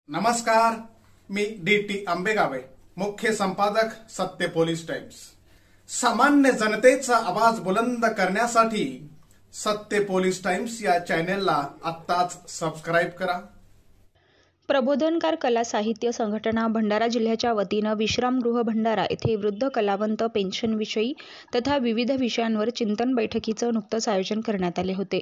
नमस्कार, मी डी.टी. आंबेगावे, मुख्य संपादक सत्य पोलीस टाइम्स। सामान्य जनतेचा आवाज बुलंद करण्यासाठी सत्य पोलीस टाइम्स या चॅनेलला आत्ताच सबस्क्राइब करा। प्रबोधनकार कला साहित्य संघटना भंडारा जिल्ह्याच्या वतीनं विश्रामगृह भंडारा येथे वृद्ध कलावंत पेन्शनविषयी तथा विविध विषयांवर चिंतन बैठकीचं नुकतंच आयोजन करण्यात आले होते।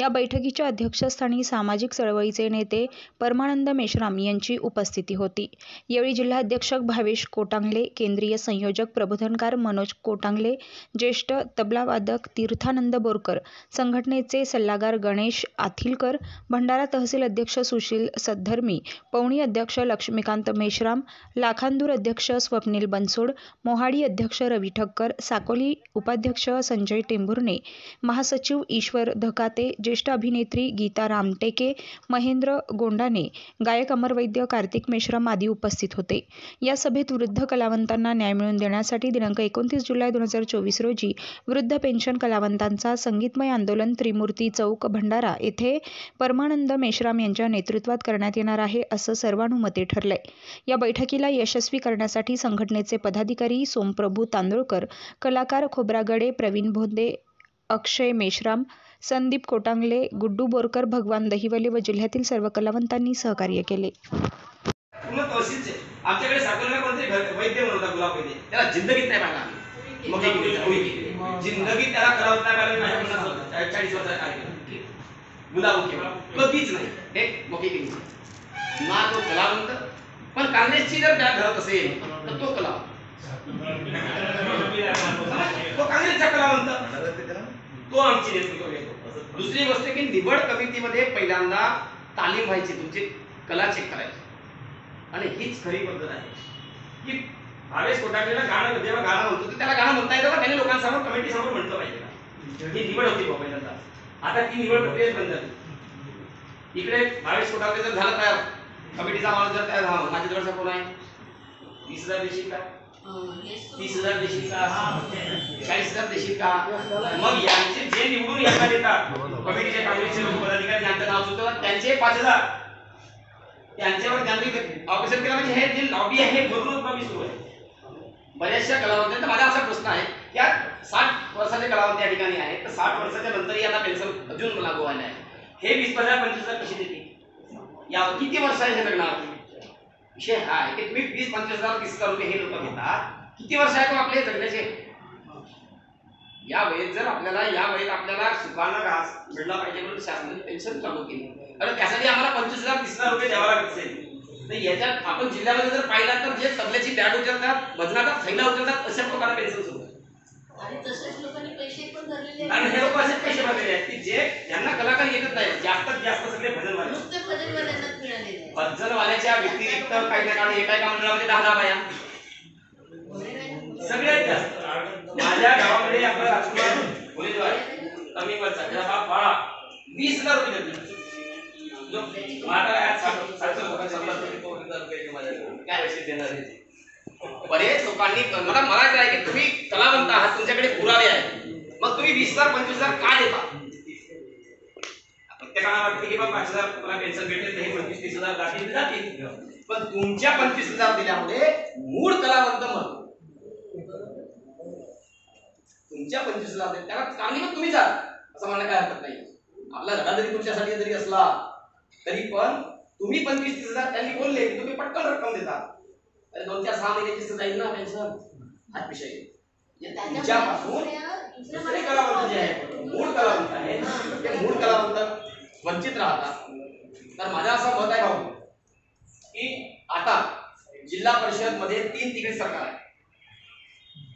या बैठकीच्या अध्यक्षस्थानी सामाजिक चळवळीचे नेते परमानंद मेश्राम यांची उपस्थिती होती। यावेळी जिल्हाध्यक्ष भावेश कोटांगले, केंद्रीय संयोजक प्रबोधनकार मनोज कोटांगले, ज्येष्ठ तबलावादक तीर्थानंद बोरकर, संघटनेचे सल्लागार गणेश आथिलकर, भंडारा तहसील अध्यक्ष सुशील सद्धर्मी, पवनी अध्यक्ष लक्ष्मीकांत मेश्राम, लाखांदूर अध्यक्ष स्वप्नील बनसोड, मोहाडी अध्यक्ष रवी ठक्कर, साकोली उपाध्यक्ष संजय टेंभुर्णे, महासचिव ईश्वर धकाते, ज्येष्ठ अभिनेत्री गीता रामटेके, महेंद्र गोंडाने, गायक अमरवैद्य, कार्तिक मेश्राम आदी उपस्थित होते। या सभेत वृद्ध कलावंतांना न्याय मिळवून देण्यासाठी दिनांक 29 जुलै 2024 रोजी वृद्ध पेन्शन कलावंतांचा संगीतमय आंदोलन त्रिमूर्ती चौक भंडारा येथे परमानंद मेश्राम यांच्या नेतृत्वात करण्यात येणार आहे असं सर्वानुमते ठरलंय। या बैठकीला यशस्वी करण्यासाठी संघटनेचे पदाधिकारी सोमप्रभू तांदोळकर, कलाकार खोब्रागडे, प्रवीण भोंदे, अक्षय मेश्राम, संदीप कोटांगले, गुड्डू बोरकर, भगवान दहिवले व जिल्ह्यातील सर्व कलावंतांनी सहकार्य केले। पूर्ण तहसीलचे आमच्याकडे साकोलीला कोणतरी वैद्य म्हणून गुलाब वैद्य, त्याला जिंदगीत नाही पाहिला आम्ही। मग जिंदगीत त्याला कलावंत नाही पाहिला। माझ्या 40 वर्षाचा आहे गुलाब कधीच नाही हे मोठी केली ना। तो कलावंत पण काँग्रेसची जर बॅग धरत असेल तर तो कलावंत, तो काँग्रेसचा कलावंत, तो आमची नेतृत्व घेतो। दुसरी गोष्ट की निवड कमिटीमध्ये पहिल्यांदा तालीम व्हायची, तुमची कला चेक करायची आणि हीच खरी पद्धत आहे की भावेश कोटांगलेला गाणं जेव्हा गाणं म्हणतो त्याला गाणं म्हणता येतं, त्याने लोकांसमोर कमिटी समोर म्हटलं पाहिजे। ही निवड होती पहिल्यांदा, आता ती निवड प्रक्रिया बंद झाली। इकडे भावेश कोटांगले जर झालं तयार, कमिटीचा माणूस जर तयार झाला, माझ्या जवळचा कोण आहे? 20,000 देशील का? 30,000 देशील का? 40,000 देशील का? मग यांचे जे निवडून येतात येतात कमिटीचे काँग्रेसचे लोक पदाधिकारी ज्यांचं नाव सुचवतात त्यांचे 5,000 त्यांच्यावर त्यांनी ऑपरेशन केलं। म्हणजे हे जे लॉबी आहे हे भरूनच लॉबी सुरू आहे बऱ्याचशा कलावंतांचा। माझा असा प्रश्न आहे की 60 वर्षाचे कलावंत या ठिकाणी आहेत, तर 60 वर्षाच्या नंतरही आता पेन्शन अजून लागू व्हायला आहे। हे 20,000 25,000 कशी देतील? या किती वर्षाचे लग्नात विषय हा आहे की तुम्ही 20-25,000 30,000 रुपये हे लोक घेतात, किती वर्ष आहे तो आपले जगण्याचे? या वयात जर आपल्याला सुखानं घास मिळला पाहिजे म्हणून शासनाने पेन्शन चालू केली, आणि त्यासाठी आम्हाला 25,000-30,000 रुपये द्यावा लागत असेल तर याच्यात आपण जिल्ह्यामध्ये जर पाहिला तर जे तबल्याची बॅग उचलतात, भजनाचा थैला उचलतात, अशा लोकांना पेन्शन सुरू आहे। आणि तसेच लोकांनी पैसे पण भरलेले आहेत, आणि हे लोक असे पैसे भरलेले आहेत की जे यांना कलाकार येतच नाही। जास्तीत जास्त सगळे भजनवाले, नुसते भजनवाल्यांनाच मिळालेले। भजनवाल्याच्या व्यतिरिक्त काही ना काही एका मंडळामध्ये 10 बाया सगळ्यात जास्त माझ्या गावामध्ये आपलं राजकुमार पोलीसवाले कमी वरचा त्याचा बाळा 20,000 रुपये देतो। जो माझा आज 60 काय पैसे देणार आहे? बरेच लोकांनी मला म्हणायचं आहे की तुम्ही कलावंत आहात, तुमच्याकडे पुरावे आहेत, मग तुम्ही 20,000-25,000 का देता? प्रत्येकाला वाटतं की बाबा 5,000 तुम्हाला पेन्शन भेटेल तर हे 25-30,000 जातील, पण तुमच्या 25,000 दिल्यामुळे मूळ कलावंत म्हणून तुमच्या 25,000 त्याला कारणीभूत तुम्हीच आहात असं म्हणणं काय हरकत नाही। आपला धडा जरी तुमच्यासाठी जरी असला तरी पण तुम्ही 25-30,000 त्यांनी बोलले की तुम्ही पटकन रक्कम देतात, 2-4-6 महिन्याची जाईल ना पेन्शन। हा विषय तुमच्यापासून दुसरे कलावंत जे आहे मूळ कलावंत आहे ते मूळ कलावंत वंचित राहतात। तर माझं असं मत आहे भाऊ की आता जिल्हा परिषद मध्ये 3 तिकडे सरकार आहे,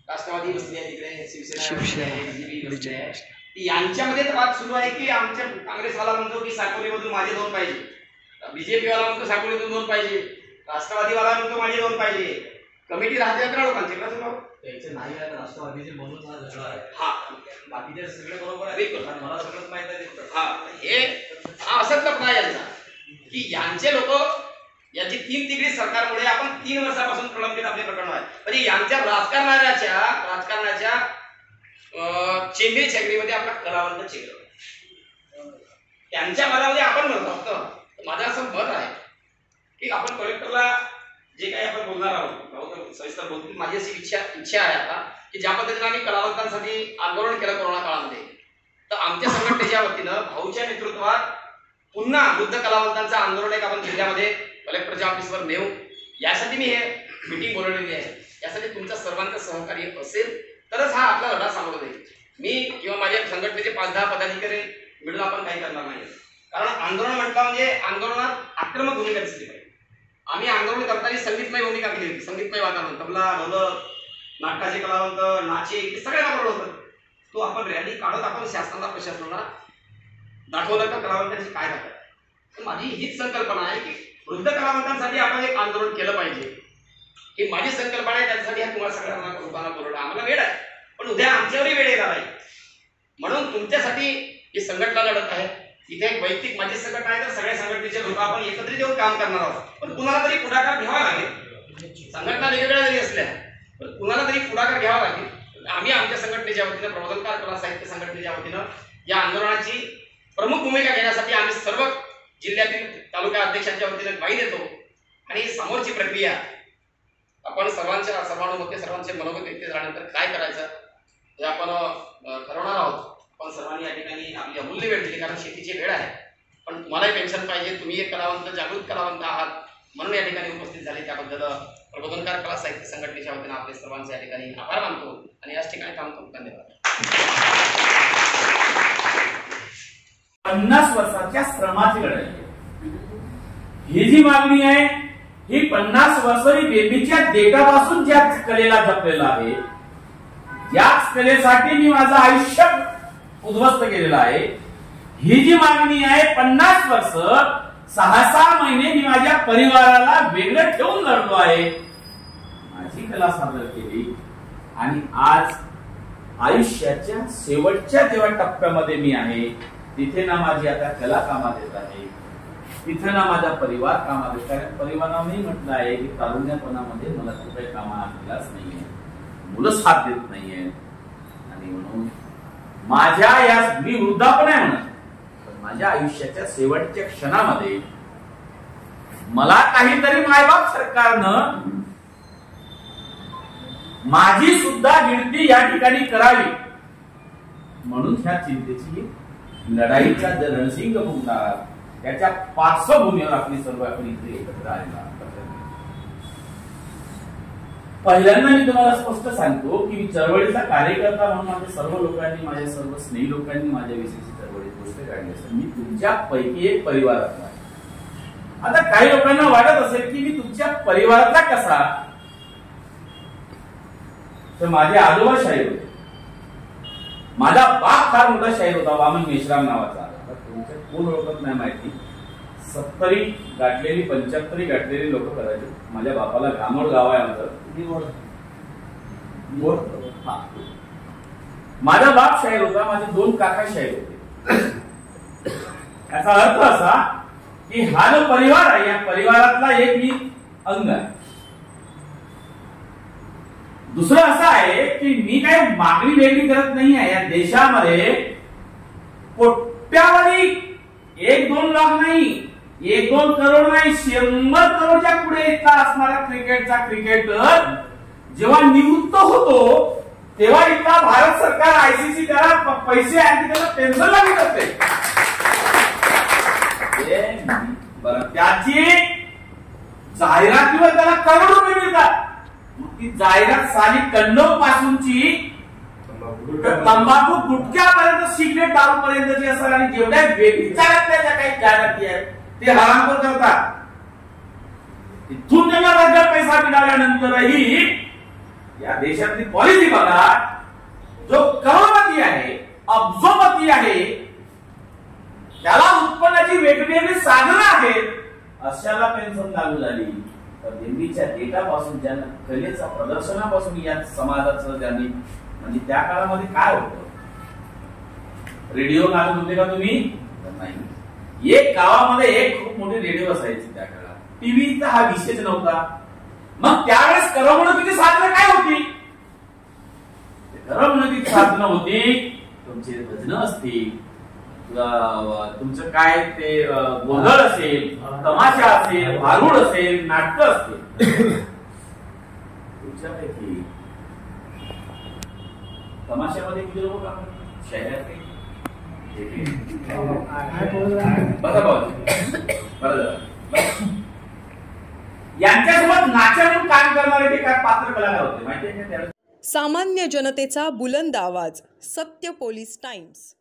राष्ट्रवादी बसली आहे तिकडे, शिवसेना बसली आहे, यांच्यामध्ये तर वाद सुरू आहे की आमच्या काँग्रेसवाला म्हणतो की साकोलीमधून माझे 2 पाहिजे, बीजेपी वाला म्हणतो साकोलीतून 2 पाहिजे, राष्ट्रवादीवाला म्हणतो माझे 2 पाहिजे। कमिटी राहते 11 लोकांचे का सुरू त्याचे नाही आहे, राष्ट्रवादीचे म्हणून हा झगडा आहे। हा बाकीचे सगळे बरोबर आहे, मला सगळंच माहित आहे। हा हे असंच लफडा यांचा की यांचे लोक यांची 3 तिकडी सरकारमुळे आपण 3 वर्षापासून प्रलंबित आपले प्रकरण आहे। म्हणजे यांच्या राजकारणाच्या चेंगरी चेंगरीमध्ये आपला कलावंत चेंगरतो, त्यांच्या मनामध्ये आपण म्हणतो। माझं असं मत आहे की आपण कलेक्टरला जे काही आपण बोलणार आहोत सविस्तर बोलतील. माझी अशी इच्छा आहे आता की ज्या पद्धतीने आम्ही कलावंतांसाठी आंदोलन केलं कोरोना काळामध्ये, तर आमच्या संघटनेच्या वतीनं भाऊच्या नेतृत्वात पुन्हा वृद्ध कलावंतांचं आंदोलन एक आपण जिल्ह्यामध्ये कलेक्टरच्या ऑफिसवर नेऊ, यासाठी मी हे मीटिंग बोलवलेली आहे. यासाठी तुमचं सर्वांचं सहकार्य असेल तरच हा आपला लढा सामोरं जाईल. मी किंवा माझ्या संघटनेचे 5-10 पदाधिकारी मिळून आपण काही करणार नाही. कारण आंदोलन म्हटलं म्हणजे आंदोलनात आक्रमक भूमिका दिसली पाहिजे. आम्ही आंदोलन करताना संगीतमय भूमिका केली होती. संगीतमय वातावरण, तबला, ढोलक, नाटकाचे कलावंत, नाचे, सगळ्यांना बोलवलं होतं. तो आपण रॅली काढत आपण शासनाला प्रशासनाला दाखवलं का कलावंतांची काय दाखवत. माझी हीच संकल्पना आहे की वृद्ध कलावंतांसाठी आपण एक आंदोलन केलं पाहिजे. ही माझी संकल्पना आहे. त्यासाठी तुम्हाला सगळ्यांना लोकांना बोलवलं. आम्हाला वेळ आहे, पण उद्या आमच्यावरही वेळ येणार आहे. म्हणून तुमच्यासाठी ही संघटना लढत आहे. इथे एक वैयक्तिक माझी संघटना आहे, तर सगळ्या संघटनेचे लोक आपण एकत्रित येऊन काम करणार आहोत. पण कुणाला तरी पुढाकार घ्यावा लागेल. संघटना वेगवेगळ्या जरी असल्या पण कुणाला तरी पुढाकार घ्यावा लागेल. आम्ही आमच्या संघटनेच्या वतीनं, प्रबोधनकार कला साहित्य संघटनेच्या वतीनं या आंदोलनाची प्रमुख भूमिका घेण्यासाठी आम्ही सर्व जिल्ह्यातील तालुका अध्यक्षांच्या वतीनं ग्वाही देतो. आणि समोरची प्रक्रिया आपण सर्वांचे मनोगत व्यक्त झाल्यानंतर काय करायचं हे आपण ठरवणार आहोत. आपण सर्वांनी या ठिकाणी आपली अमूल्य वेळ दिली, कारण शेतीची वेळ आहे. पण तुम्हालाही पेन्शन पाहिजे, तुम्ही एक कलावंत, जागृत कलावंत आहात, म्हणून या ठिकाणी उपस्थित झाले. त्याबद्दल प्रबोधनकार कला साहित्य संघटनेच्या वतीनं आपले सर्वांचे या ठिकाणी आभार मानतो आणि याच ठिकाणी थांबतो. धन्यवाद. 50 वर्षाच्या श्रमाची लढाई. ही जी मागणी आहे ही 50 वर्षांनी बेबीच्या देठापासून ज्या कलेला जपलेला आहे, याच कलेसाठी मी माझं आयुष्य उद्ध्वस्त केलेलं आहे. ही जी मागणी आहे 50 वर्ष 6-6 महिने मी माझ्या परिवाराला वेगळं ठेवून लढलो आहे. माझी कला सादर केली आणि आज आयुष्याच्या शेवटच्या जेव्हा टप्प्यामध्ये मी आहे, तिथे ना माझी आता कला कामात येत आहे, तिथे ना माझा परिवार कामात येत आहे. परिवाराने म्हटलं आहे की तारुण्यापणामध्ये मला कुठे कामाला आणलाच नाहीये, मुलं साथ देत नाहीये. आणि म्हणून माझ्या या मी वृद्धापण आहे म्हणत, पण माझ्या आयुष्याच्या शेवटच्या क्षणामध्ये मला काहीतरी मायबाप सरकारनं माझी सुद्धा गिनती या ठिकाणी करावी, म्हणून ह्या चिंतेची लढाईचा रणसिंग फुंकणार त्याच्या पार्श्वभूमीवर आपली सर्व आपण इथे एकत्र आलेला. पहिल्यांदा मी तुम्हाला स्पष्ट सांगतो की मी चळवळीचा कार्यकर्ता म्हणून माझ्या सर्व लोकांनी, माझ्या सर्व स्नेही लोकांनी माझ्याविषयीची चळवळीत गोष्ट काढली असेल. मी तुमच्या पैकी एक परिवारातला आहे. आता काही लोकांना वाटत असेल की मी तुमच्या परिवारातला कसा, तर माझे आजोबा शाहीर होते. माझा बाप फार मोठा शाहीर होता, वामन मेश्राम नावाचा. तुमच्या कोण ओळखत नाही माहिती. 70 गाठलेली 75 गाठलेली लोक करायचे. माझ्या बापाला घामोड गाव आहे आमचं. माझा बाप शाहीर होता, माझे 2 काका शाहीर होते. याचा अर्थ असा की हा जो परिवार आहे, या परिवारातला एक मी अंग आहे. दुसरं असं आहे की मी काही मागणी वेगळी करत नाही आहे. या देशामध्ये कोट्यावधी 1-2 लाख नाही, 1-2 करोड नाही, 100 करोडच्या पुढे इतका असणारा क्रिकेटचा क्रिकेटर जेव्हा निवृत्त होतो तेव्हा इतका भारत सरकार ICC त्याला पैसे आणि त्याला पेन्शन लागू करते. त्याची जाहिरातीवर त्याला करोड रुपये मिळतात. ती जाहिरात साली कंडोम पासूनची तंबाखू गुटख्यापर्यंत, सिगरेट दारूपर्यंतची असतात. आणि जेवढ्या व्यभिचारातल्या ज्या काही जाहिराती आहेत ते हरामखोर करतात. इथून त्यांना रगड पैसा मिळाल्यानंतरही या देशातली पॉलिसी बघा, जो करोडपती आहे, अब्जोपती आहे, त्याला उत्पन्नाची वेगवेगळी साधनं आहेत, अशाला पेन्शन लागू झाली. तर दिल्लीच्या डेटापासून, ज्यांना कलेच्या प्रदर्शनापासून या समाजाचं ज्यांनी, म्हणजे त्या काळामध्ये काय होतं, रेडिओ लागत होते का तुम्ही? नाही. एक गावामध्ये एक खूप मोठी रेडिओ असायची त्या काळात. टीव्हीचा हा विषयच नव्हता. मग त्यावेळेस करमणुकीची साधनं काय होती? करमणुकीची साधनं होती तुमचे भजनं असतील, तुमचं काय ते गोंधळ असेल, तमाशा असेल, भारूड असेल, नाटक असतील, तुमच्यापैकी तमाशामध्ये किती लोक काम करतात शहरात? यांच्यासोबत नाट्य म्हणून काम करणारे ते काय पात्र कलाकार होते माहिती आहे का? सामान्य जनतेचा बुलंद आवाज, सत्य पोलीस टाइम्स.